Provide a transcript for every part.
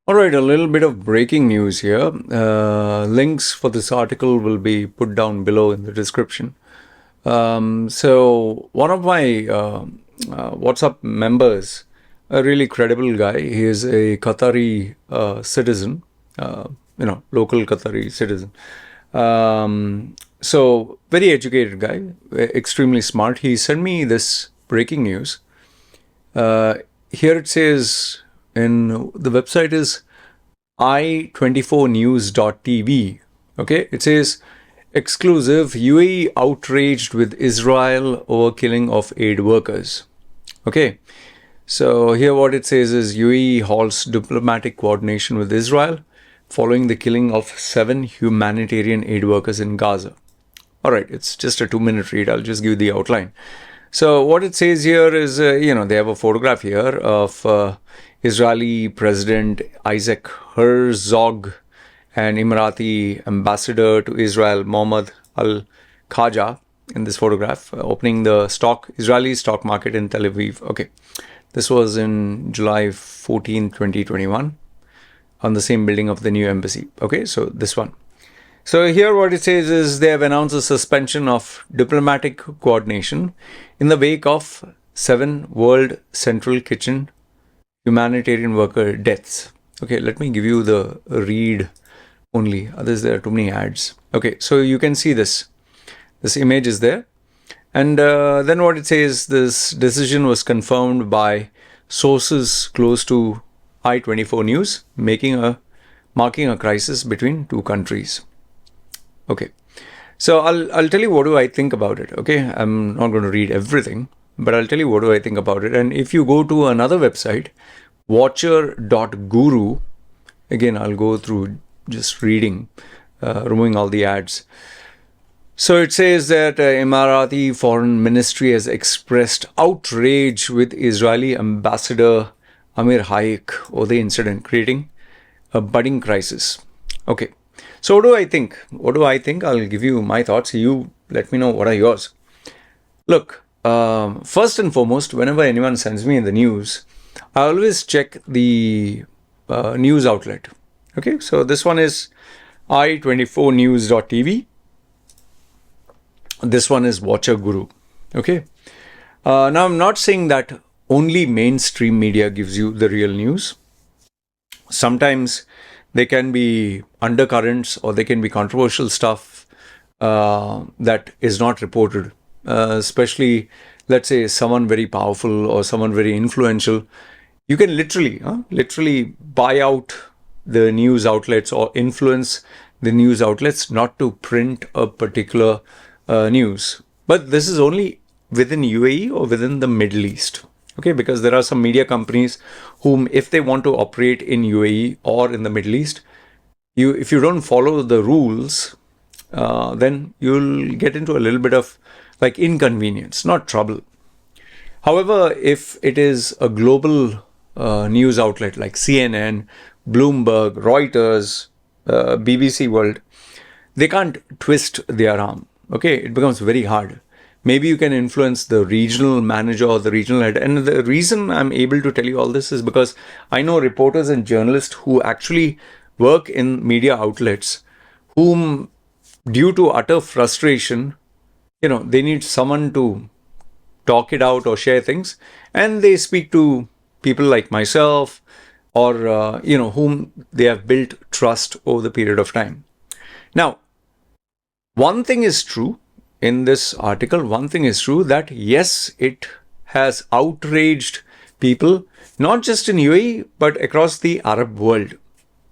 All right, a little bit of breaking news here. Links for this article will be put down below in the description. So one of my WhatsApp members, a really credible guy, he is a Qatari citizen, local Qatari citizen. So very educated guy, extremely smart. He sent me this breaking news. Here it says, in the website is i24news.tv. Okay, it says exclusive: UAE outraged with Israel over killing of aid workers. Okay, so here what it says is UAE halts diplomatic coordination with Israel following the killing of 7 humanitarian aid workers in Gaza. All right, it's just a 2-minute read. I'll just give you the outline. So what it says here is, they have a photograph here of Israeli President Isaac Herzog and Emirati ambassador to Israel, Mohammed Al-Khaja, in this photograph, opening the Israeli stock market in Tel Aviv. Okay, this was in July 14, 2021, on the same building of the new embassy. Okay, so this one. So here what it says is they have announced a suspension of diplomatic coordination in the wake of 7 World Central Kitchen humanitarian worker deaths. Okay, let me give you the read only. Others, there are too many ads. Okay, so you can see this. This image is there. And then what it says, this decision was confirmed by sources close to I24 News, marking a crisis between two countries. Okay, so I'll tell you what do I think about it. Okay, I'm not going to read everything, but I'll tell you what do I think about it. And if you go to another website, watcher.guru, again, I'll go through just reading, removing all the ads. So it says that Emirati Foreign Ministry has expressed outrage with Israeli Ambassador Amir Hayek over the incident, creating a budding crisis. Okay. So what do I think? I'll give you my thoughts. You let me know what are yours. Look, first and foremost, whenever anyone sends me the news, I always check the news outlet. Okay, so this one is i24news.tv. This one is Watcher Guru. Okay. Now, I'm not saying that only mainstream media gives you the real news. Sometimes there can be undercurrents or there can be controversial stuff that is not reported. Especially, let's say, someone very powerful or someone very influential. You can literally buy out the news outlets or influence the news outlets not to print a particular news. But this is only within UAE or within the Middle East. Okay, because there are some media companies whom, if they want to operate in UAE or in the Middle East, if you don't follow the rules, then you'll get into a little bit of like inconvenience, not trouble. However, if it is a global news outlet like CNN, Bloomberg, Reuters, BBC World, they can't twist their arm. Okay, it becomes very hard. Maybe you can influence the regional manager or the regional head. And the reason I'm able to tell you all this is because I know reporters and journalists who actually work in media outlets whom, due to utter frustration, they need someone to talk it out or share things. And they speak to people like myself or, whom they have built trust over the period of time. Now, one thing is true. In this article, one thing is true, that yes, it has outraged people, not just in UAE, but across the Arab world.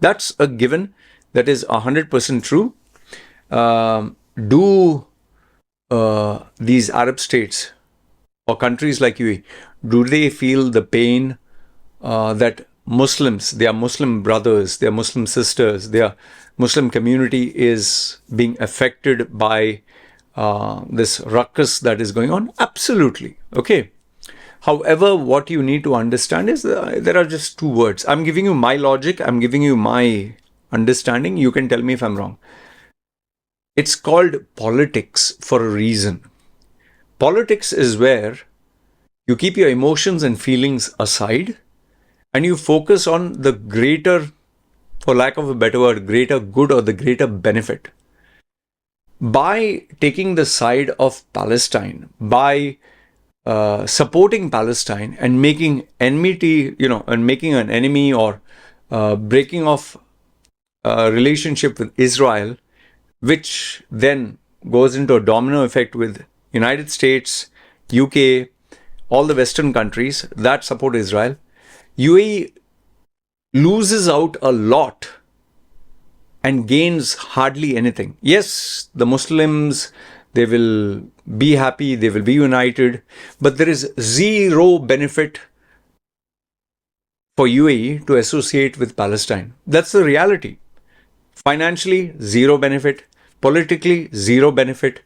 That's a given. That is 100% true. Do these Arab states or countries like UAE, do they feel the pain that Muslims, their Muslim brothers, their Muslim sisters, their Muslim community is being affected by this ruckus that is going on? Absolutely. Okay. However, what you need to understand is there are just two words. I'm giving you my logic. I'm giving you my understanding. You can tell me if I'm wrong. It's called politics for a reason. Politics is where you keep your emotions and feelings aside and you focus on the greater for lack of a better word, greater good or the greater benefit. By taking the side of Palestine, by supporting Palestine and making enmity, and making an enemy or breaking off a relationship with Israel, which then goes into a domino effect with United States, UK, all the Western countries that support Israel, UAE loses out a lot and gains hardly anything. Yes, the Muslims, they will be happy, they will be united, but there is zero benefit for UAE to associate with Palestine. That's the reality. Financially, zero benefit. Politically, zero benefit.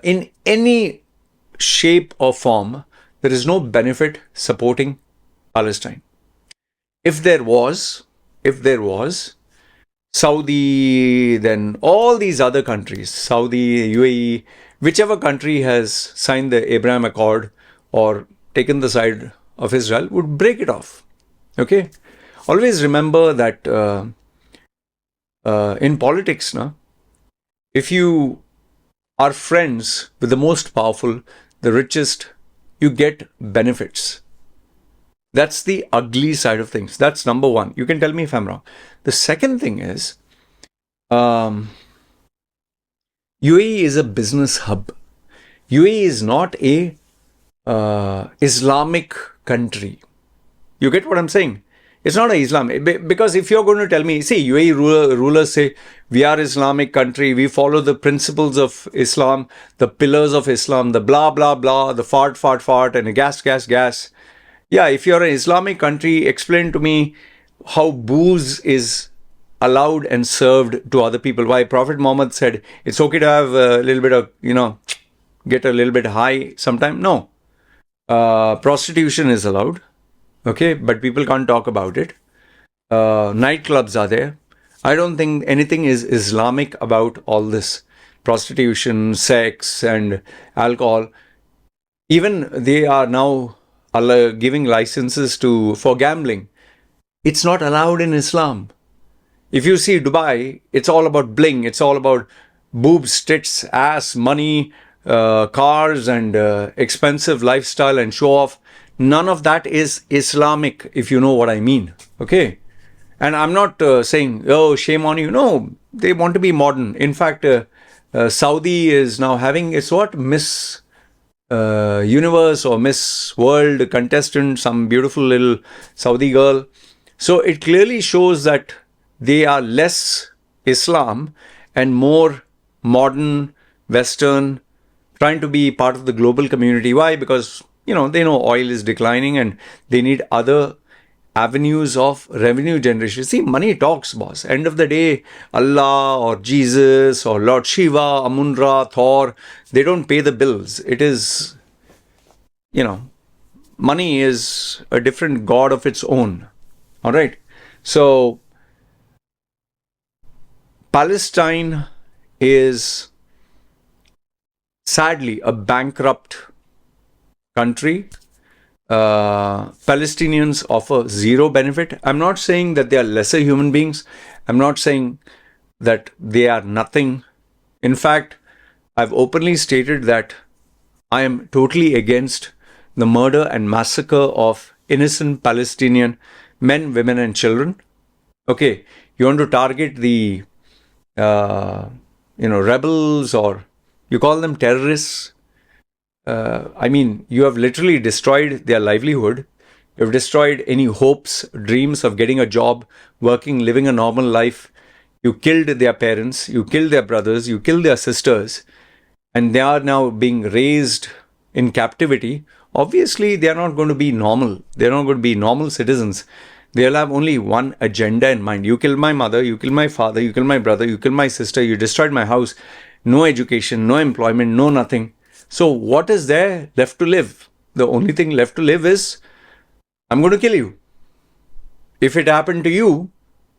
In any shape or form, there is no benefit supporting Palestine. If there was, Saudi, then all these other countries, Saudi, UAE, whichever country has signed the Abraham Accord or taken the side of Israel, would break it off. Okay? Always remember that in politics, if you are friends with the most powerful, the richest, you get benefits. That's the ugly side of things. That's number one. You can tell me if I'm wrong. The second thing is, UAE is a business hub. UAE is not a Islamic country. You get what I'm saying? It's not a Islam. Because if you're going to tell me, see, UAE rulers say, we are Islamic country, we follow the principles of Islam, the pillars of Islam, the blah, blah, blah, the fart, and gas. Yeah, if you're an Islamic country, explain to me how booze is allowed and served to other people. Why Prophet Muhammad said, it's okay to have a little bit of, get a little bit high sometime. No. Prostitution is allowed. Okay, but people can't talk about it. Nightclubs are there. I don't think anything is Islamic about all this. Prostitution, sex, and alcohol. Even they are now giving licenses for gambling. It's not allowed in Islam. If you see Dubai, it's all about bling. It's all about boobs, tits, ass, money, cars, and expensive lifestyle and show off. None of that is Islamic, if you know what I mean. Okay? And I'm not saying, oh, shame on you. No, they want to be modern. In fact, Saudi is now having, it's what? Miss Universe or Miss World contestant, some beautiful little Saudi girl. So it clearly shows that they are less Islam and more modern, Western, trying to be part of the global community. Why? Because they know oil is declining and they need other avenues of revenue generation. See, money talks, boss. End of the day, Allah or Jesus or Lord Shiva, Amun-Ra, Thor, they don't pay the bills. It is, money is a different god of its own. All right. So, Palestine is sadly a bankrupt country. Palestinians offer zero benefit. I'm not saying that they are lesser human beings. I'm not saying that they are nothing. In fact, I've openly stated that I am totally against the murder and massacre of innocent Palestinian men, women, and children. Okay, you want to target the rebels, or you call them terrorists. You have literally destroyed their livelihood. You've destroyed any hopes, dreams of getting a job, working, living a normal life. You killed their parents, you killed their brothers, you killed their sisters, and they are now being raised in captivity. Obviously, they are not going to be normal. They are not going to be normal citizens. They'll have only one agenda in mind. You killed my mother, you killed my father, you killed my brother, you killed my sister, you destroyed my house. No education, no employment, no nothing. So what is there left to live? The only thing left to live is, I'm going to kill you. If it happened to you,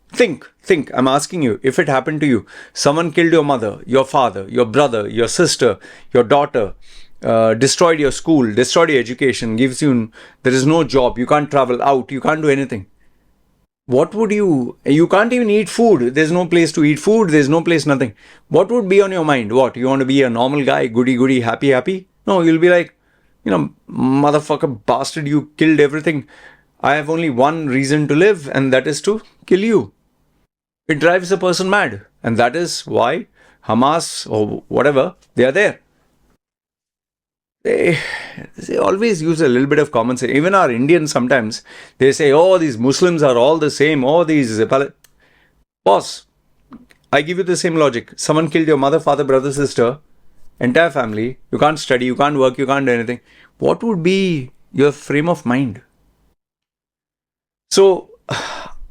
think, I'm asking you, if it happened to you, someone killed your mother, your father, your brother, your sister, your daughter, destroyed your school, destroyed your education, there is no job, you can't travel out, you can't do anything. What would you can't even eat food. There's no place to eat food. There's no place, nothing. What would be on your mind? What? You want to be a normal guy, goody goody, happy, happy? No, you'll be like, motherfucker, bastard, you killed everything. I have only one reason to live, and that is to kill you. It drives a person mad. And that is why Hamas or whatever, they are there. They always use a little bit of common sense. Even our Indians sometimes, they say, oh, these Muslims are all the same. Oh, these... Boss, I give you the same logic. Someone killed your mother, father, brother, sister, entire family. You can't study, you can't work, you can't do anything. What would be your frame of mind? So,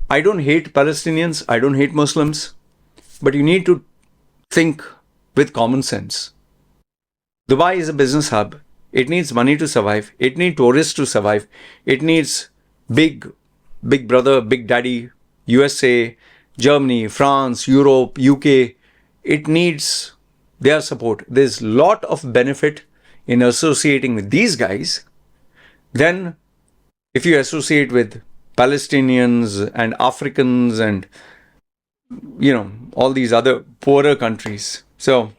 I don't hate Palestinians, I don't hate Muslims, but you need to think with common sense. Dubai is a business hub. It needs money to survive. It needs tourists to survive. It needs big brother, big daddy, USA, Germany, France, Europe, UK. It needs their support. There's a lot of benefit in associating with these guys than if you associate with Palestinians and Africans and, all these other poorer countries. So,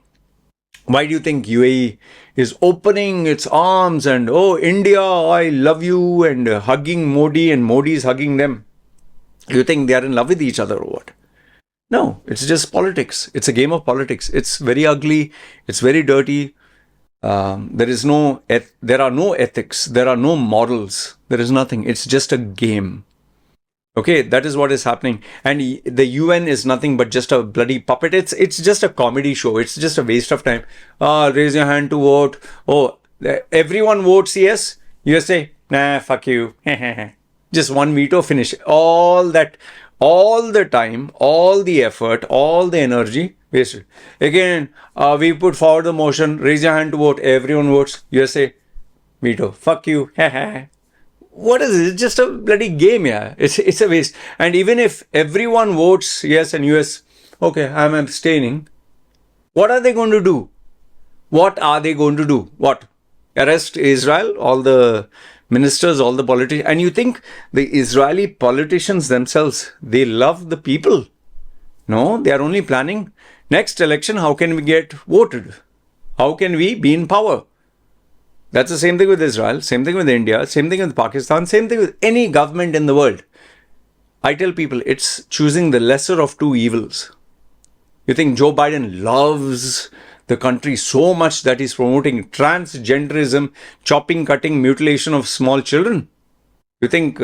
why do you think UAE is opening its arms and, oh, India, I love you, and hugging Modi and Modi is hugging them? You think they are in love with each other or what? No, it's just politics. It's a game of politics. It's very ugly. It's very dirty. There are no ethics. There are no morals. There is nothing. It's just a game. Okay, that is what is happening. And the UN is nothing but just a bloody puppet. It's just a comedy show. It's just a waste of time. Raise your hand to vote. Oh, everyone votes yes. You say, nah, fuck you. Just one veto, finish. All the time, all the effort, all the energy, wasted. Again, we put forward the motion, raise your hand to vote. Everyone votes. You say, veto. Fuck you. What is it? It's just a bloody game, yeah. It's a waste. And even if everyone votes yes and US, okay, I'm abstaining. What are they going to do? What? Arrest Israel? All the ministers, all the politicians? And you think the Israeli politicians themselves, they love the people? No, they are only planning next election, how can we get voted? How can we be in power? That's the same thing with Israel, same thing with India, same thing with Pakistan, same thing with any government in the world. I tell people it's choosing the lesser of two evils. You think Joe Biden loves the country so much that he's promoting transgenderism, chopping, cutting, mutilation of small children? You think,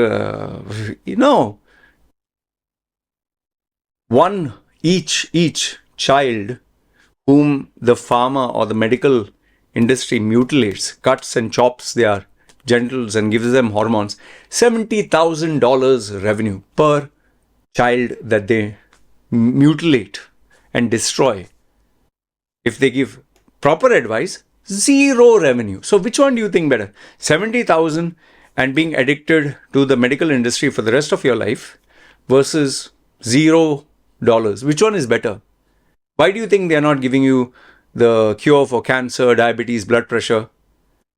one each child whom the pharma or the medical industry mutilates, cuts and chops their genitals and gives them hormones, $70,000 revenue per child that they mutilate and destroy. If they give proper advice, zero revenue. So which one do you think better? 70,000 and being addicted to the medical industry for the rest of your life versus $0. Which one is better? Why do you think they are not giving you the cure for cancer, diabetes, blood pressure?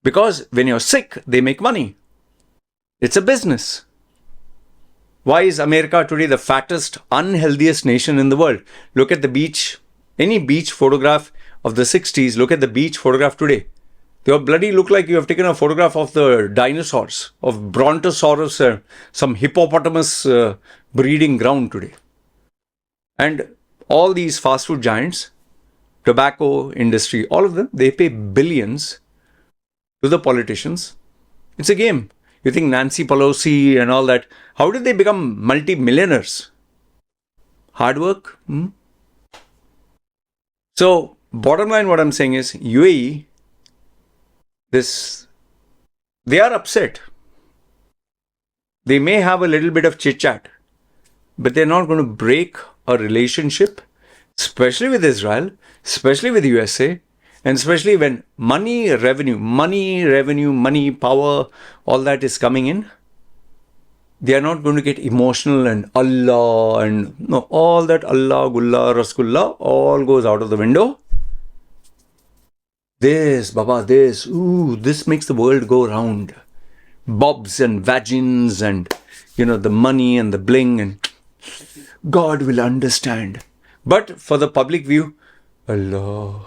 Because when you're sick, they make money. It's a business. Why is America today the fattest, unhealthiest nation in the world? Look at the beach. Any beach photograph of the 60s, look at the beach photograph today. They all bloody look like you have taken a photograph of the dinosaurs, of Brontosaurus, some hippopotamus breeding ground today. And all these fast food giants, tobacco industry, all of them, they pay billions to the politicians. It's a game. You think Nancy Pelosi and all that, how did they become multi-millionaires? Hard work? So, bottom line, what I'm saying is, UAE, they are upset. They may have a little bit of chit-chat, but they're not going to break a relationship, especially with Israel, especially with USA, and especially when money, revenue, money, power, all that is coming in. They are not going to get emotional and Allah and no, all that Allah, Gullah, Rasgullah, all goes out of the window. This, Baba, this makes the world go round. Bobs and vagins and, the money and the bling, and God will understand. But for the public view, Allah,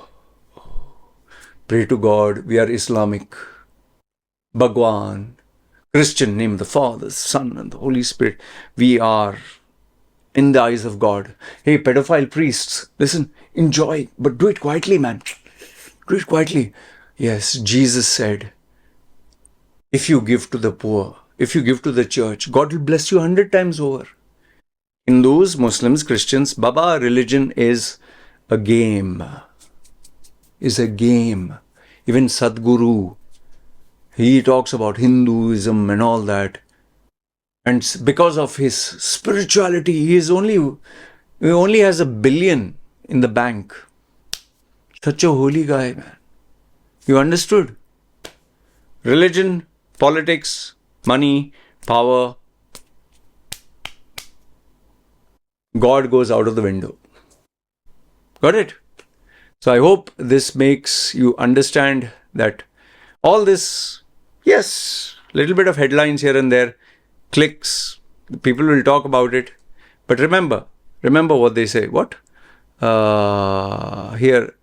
pray to God, we are Islamic. Bhagwan, Christian, name the Father, Son, and the Holy Spirit. We are in the eyes of God. Hey, pedophile priests, listen, enjoy, but do it quietly, man. Do it quietly. Yes, Jesus said, if you give to the poor, if you give to the church, God will bless you 100 times over. Hindus, Muslims, Christians, Baba, religion is a game. Is a game. Even Sadhguru, he talks about Hinduism and all that. And because of his spirituality, he only has $1 billion in the bank. Such a holy guy, man. You understood? Religion, politics, money, power. God goes out of the window. Got it? So I hope this makes you understand that all this, yes, little bit of headlines here and there, clicks, people will talk about it. But remember what they say. What? Here,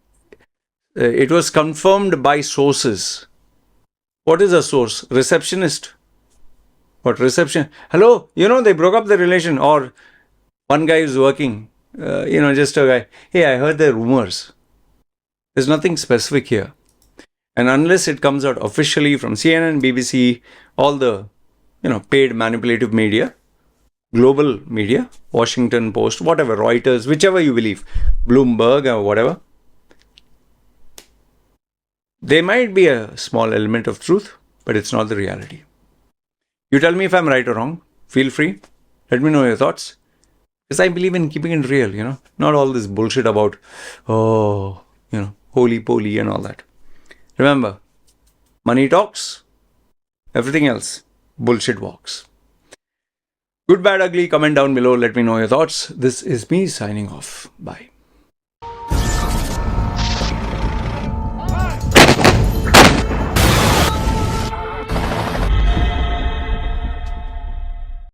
it was confirmed by sources. What is a source? Receptionist. What reception? Hello, they broke up the relation. Or one guy is working, just a guy. Hey, I heard the rumors. There's nothing specific here. And unless it comes out officially from CNN, BBC, all the, paid manipulative media, global media, Washington Post, whatever, Reuters, whichever you believe, Bloomberg or whatever, there might be a small element of truth, but it's not the reality. You tell me if I'm right or wrong. Feel free. Let me know your thoughts. Because I believe in keeping it real, not all this bullshit about, holy poly and all that. Remember, money talks, everything else, bullshit walks. Good, bad, ugly, comment down below. Let me know your thoughts. This is me signing off. Bye.